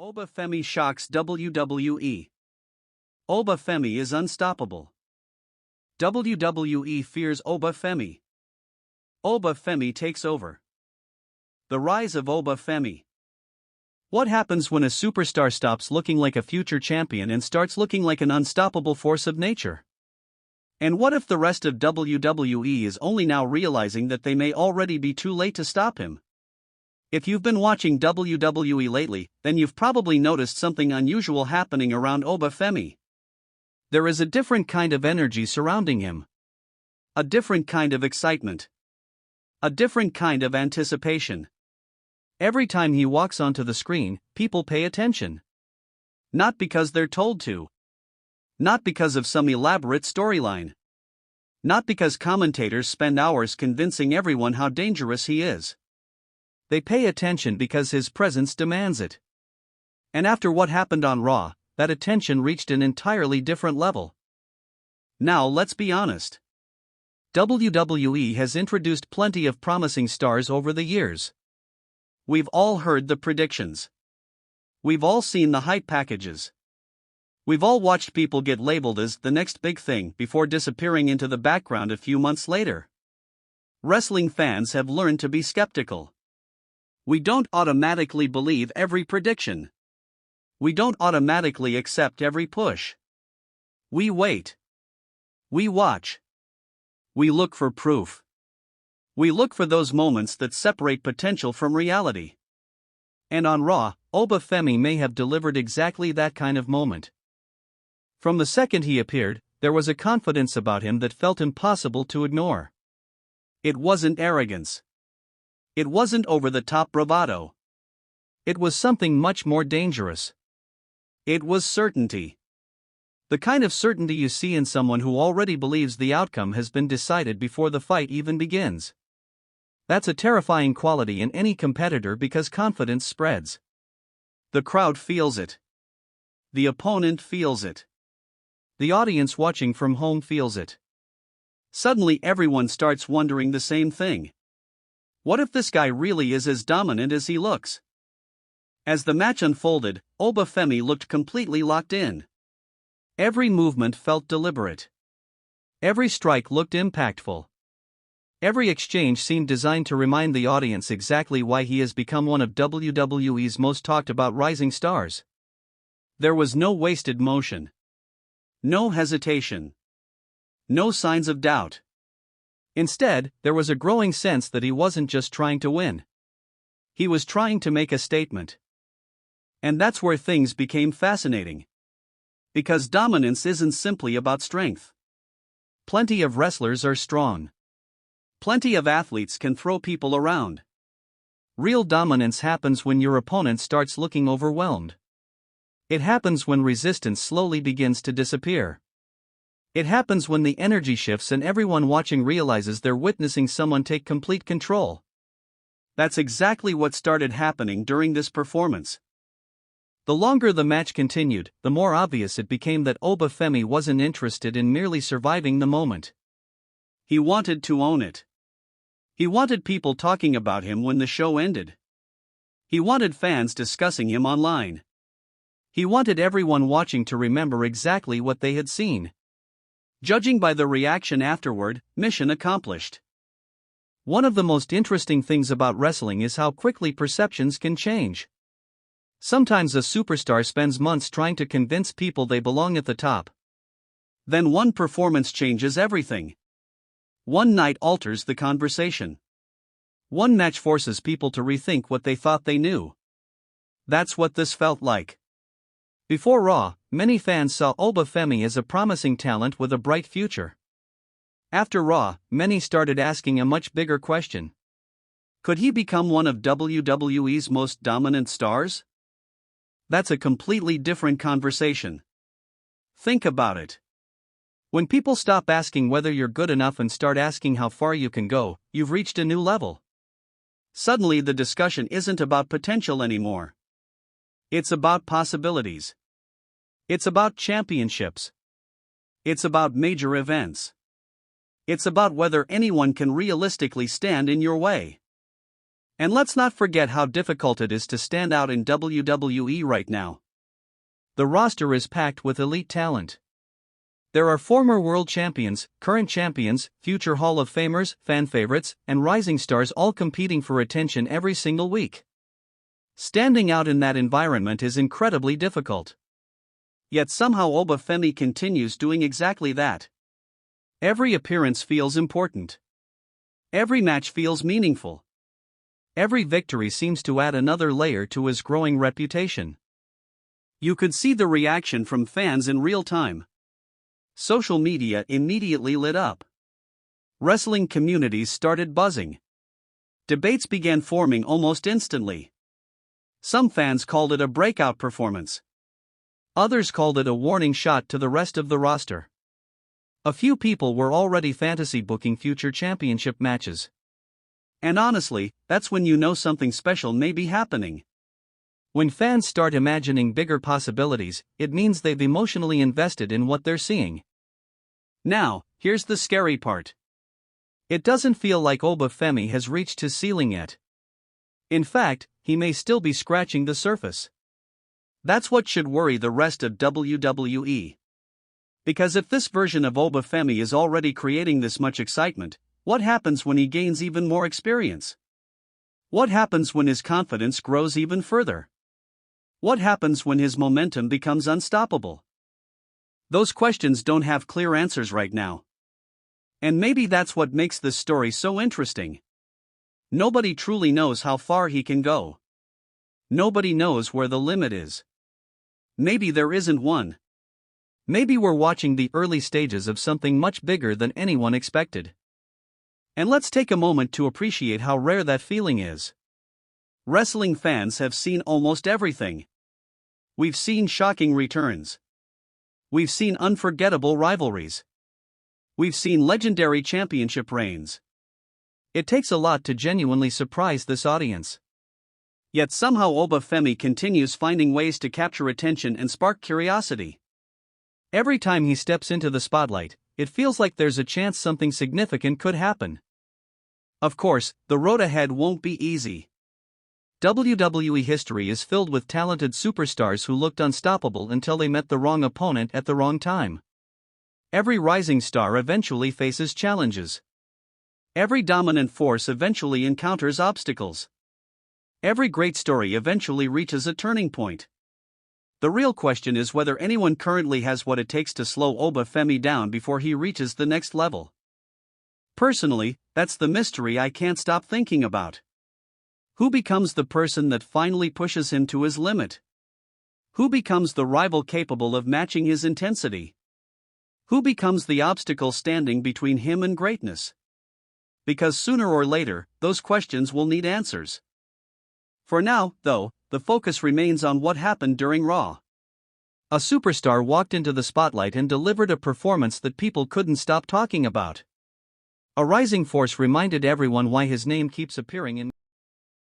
Oba Femi shocks WWE. Oba Femi is unstoppable. WWE fears Oba Femi. Oba Femi takes over. The rise of Oba Femi. What happens when a superstar stops looking like a future champion and starts looking like an unstoppable force of nature? And what if the rest of WWE is only now realizing that they may already be too late to stop him? If you've been watching WWE lately, then you've probably noticed something unusual happening around Oba Femi. There is a different kind of energy surrounding him. A different kind of excitement. A different kind of anticipation. Every time he walks onto the screen, people pay attention. Not because they're told to. Not because of some elaborate storyline. Not because commentators spend hours convincing everyone how dangerous he is. They pay attention because his presence demands it. And after what happened on Raw, that attention reached an entirely different level. Now let's be honest. WWE has introduced plenty of promising stars over the years. We've all heard the predictions. We've all seen the hype packages. We've all watched people get labeled as the next big thing before disappearing into the background a few months later. Wrestling fans have learned to be skeptical. We don't automatically believe every prediction. We don't automatically accept every push. We wait. We watch. We look for proof. We look for those moments that separate potential from reality. And on Raw, Oba Femi may have delivered exactly that kind of moment. From the second he appeared, there was a confidence about him that felt impossible to ignore. It wasn't arrogance. It wasn't over-the-top bravado. It was something much more dangerous. It was certainty. The kind of certainty you see in someone who already believes the outcome has been decided before the fight even begins. That's a terrifying quality in any competitor because confidence spreads. The crowd feels it. The opponent feels it. The audience watching from home feels it. Suddenly everyone starts wondering the same thing. What if this guy really is as dominant as he looks? As the match unfolded, Oba Femi looked completely locked in. Every movement felt deliberate. Every strike looked impactful. Every exchange seemed designed to remind the audience exactly why he has become one of WWE's most talked about rising stars. There was no wasted motion. No hesitation. No signs of doubt. Instead, there was a growing sense that he wasn't just trying to win. He was trying to make a statement. And that's where things became fascinating. Because dominance isn't simply about strength. Plenty of wrestlers are strong. Plenty of athletes can throw people around. Real dominance happens when your opponent starts looking overwhelmed. It happens when resistance slowly begins to disappear. It happens when the energy shifts and everyone watching realizes they're witnessing someone take complete control. That's exactly what started happening during this performance. The longer the match continued, the more obvious it became that Oba Femi wasn't interested in merely surviving the moment. He wanted to own it. He wanted people talking about him when the show ended. He wanted fans discussing him online. He wanted everyone watching to remember exactly what they had seen. Judging by the reaction afterward, mission accomplished. One of the most interesting things about wrestling is how quickly perceptions can change. Sometimes a superstar spends months trying to convince people they belong at the top. Then one performance changes everything. One night alters the conversation. One match forces people to rethink what they thought they knew. That's what this felt like. Before Raw, many fans saw Oba Femi as a promising talent with a bright future. After Raw, many started asking a much bigger question. Could he become one of WWE's most dominant stars? That's a completely different conversation. Think about it. When people stop asking whether you're good enough and start asking how far you can go, you've reached a new level. Suddenly the discussion isn't about potential anymore. It's about possibilities. It's about championships. It's about major events. It's about whether anyone can realistically stand in your way. And let's not forget how difficult it is to stand out in WWE right now. The roster is packed with elite talent. There are former world champions, current champions, future Hall of Famers, fan favorites, and rising stars all competing for attention every single week. Standing out in that environment is incredibly difficult. Yet somehow Oba Femi continues doing exactly that. Every appearance feels important. Every match feels meaningful. Every victory seems to add another layer to his growing reputation. You could see the reaction from fans in real time. Social media immediately lit up. Wrestling communities started buzzing. Debates began forming almost instantly. Some fans called it a breakout performance. Others called it a warning shot to the rest of the roster. A few people were already fantasy booking future championship matches. And honestly, that's when you know something special may be happening. When fans start imagining bigger possibilities, it means they've emotionally invested in what they're seeing. Now, here's the scary part. It doesn't feel like Oba Femi has reached his ceiling yet. In fact, he may still be scratching the surface. That's what should worry the rest of WWE. Because if this version of Oba Femi is already creating this much excitement, what happens when he gains even more experience? What happens when his confidence grows even further? What happens when his momentum becomes unstoppable? Those questions don't have clear answers right now. And maybe that's what makes this story so interesting. Nobody truly knows how far he can go. Nobody knows where the limit is. Maybe there isn't one. Maybe we're watching the early stages of something much bigger than anyone expected. And let's take a moment to appreciate how rare that feeling is. Wrestling fans have seen almost everything. We've seen shocking returns. We've seen unforgettable rivalries. We've seen legendary championship reigns. It takes a lot to genuinely surprise this audience. Yet somehow Oba Femi continues finding ways to capture attention and spark curiosity. Every time he steps into the spotlight, it feels like there's a chance something significant could happen. Of course, the road ahead won't be easy. WWE history is filled with talented superstars who looked unstoppable until they met the wrong opponent at the wrong time. Every rising star eventually faces challenges. Every dominant force eventually encounters obstacles. Every great story eventually reaches a turning point. The real question is whether anyone currently has what it takes to slow Oba Femi down before he reaches the next level. Personally, that's the mystery I can't stop thinking about. Who becomes the person that finally pushes him to his limit? Who becomes the rival capable of matching his intensity? Who becomes the obstacle standing between him and greatness? Because sooner or later, those questions will need answers. For now, though, the focus remains on what happened during Raw. A superstar walked into the spotlight and delivered a performance that people couldn't stop talking about. A rising force reminded everyone why his name keeps appearing in